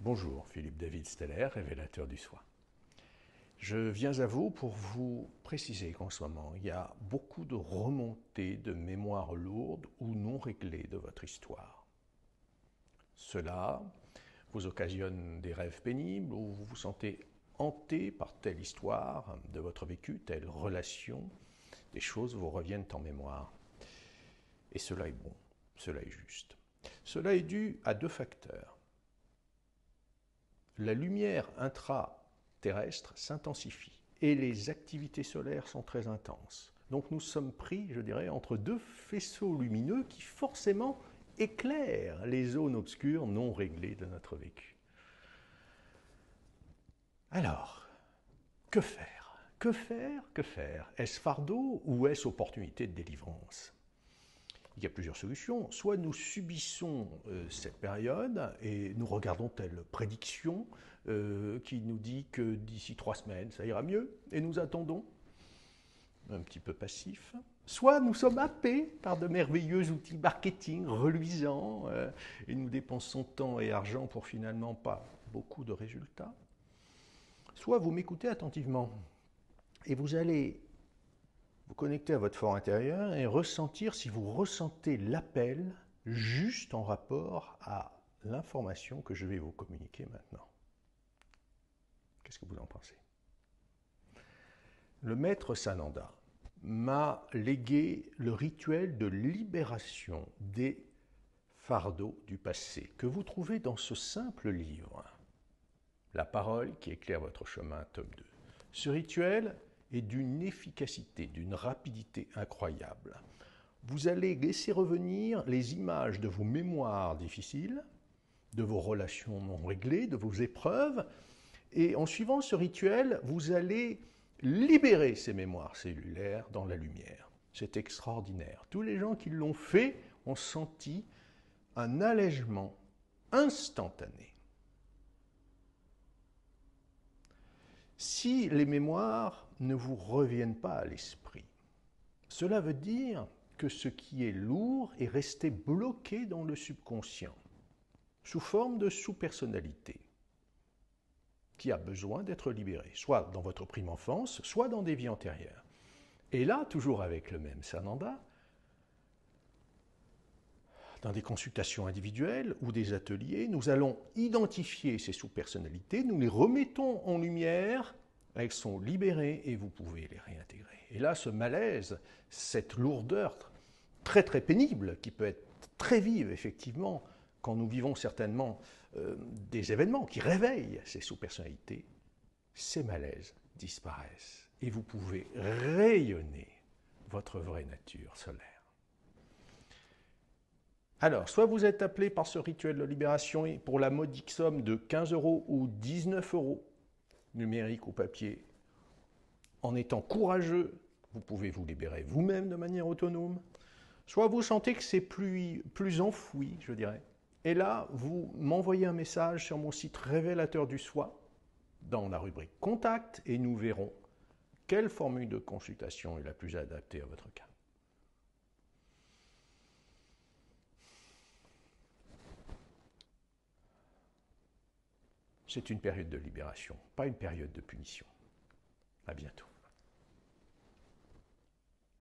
Bonjour, Philippe David Steller, révélateur du soi. Je viens à vous pour vous préciser qu'en ce moment, il y a beaucoup de remontées de mémoires lourdes ou non réglées de votre histoire. Cela vous occasionne des rêves pénibles où vous vous sentez hanté par telle histoire de votre vécu, telle relation, des choses vous reviennent en mémoire. Et cela est bon, cela est juste. Cela est dû à deux facteurs. La lumière intraterrestre s'intensifie et les activités solaires sont très intenses. Donc nous sommes pris, je dirais, entre deux faisceaux lumineux qui forcément éclairent les zones obscures non réglées de notre vécu. Alors, que faire? Que faire? Que faire? Est-ce fardeau ou est-ce opportunité de délivrance? Il y a plusieurs solutions. Soit nous subissons cette période et nous regardons telle prédiction qui nous dit que d'ici 3 semaines, ça ira mieux, et nous attendons, un petit peu passif. Soit nous sommes happés par de merveilleux outils marketing reluisants et nous dépensons temps et argent pour finalement pas beaucoup de résultats. Soit vous m'écoutez attentivement et vous allez vous connecter à votre fort intérieur et ressentir si vous ressentez l'appel juste en rapport à l'information que je vais vous communiquer maintenant. Qu'est-ce que vous en pensez? Le maître Sananda m'a légué le rituel de libération des fardeaux du passé que vous trouvez dans ce simple livre, La parole qui éclaire votre chemin, tome 2. Ce rituel est d'une efficacité, d'une rapidité incroyable. Vous allez laisser revenir les images de vos mémoires difficiles, de vos relations non réglées, de vos épreuves, et en suivant ce rituel, vous allez libérer ces mémoires cellulaires dans la lumière. C'est extraordinaire. Tous les gens qui l'ont fait ont senti un allègement instantané. Si les mémoires ne vous reviennent pas à l'esprit, cela veut dire que ce qui est lourd est resté bloqué dans le subconscient, sous forme de sous-personnalité, qui a besoin d'être libéré, soit dans votre prime enfance, soit dans des vies antérieures. Et là, toujours avec le même Sananda, dans des consultations individuelles ou des ateliers, nous allons identifier ces sous-personnalités, nous les remettons en lumière, elles sont libérées et vous pouvez les réintégrer. Et là, ce malaise, cette lourdeur très très pénible, qui peut être très vive effectivement, quand nous vivons certainement des événements qui réveillent ces sous-personnalités, ces malaises disparaissent et vous pouvez rayonner votre vraie nature solaire. Alors, soit vous êtes appelé par ce rituel de libération pour la modique somme de 15 € ou 19 €, numérique ou papier. En étant courageux, vous pouvez vous libérer vous-même de manière autonome. Soit vous sentez que c'est plus enfoui, je dirais. Et là, vous m'envoyez un message sur mon site Révélateur du Soi, dans la rubrique Contact, et nous verrons quelle formule de consultation est la plus adaptée à votre cas. C'est une période de libération, pas une période de punition. À bientôt.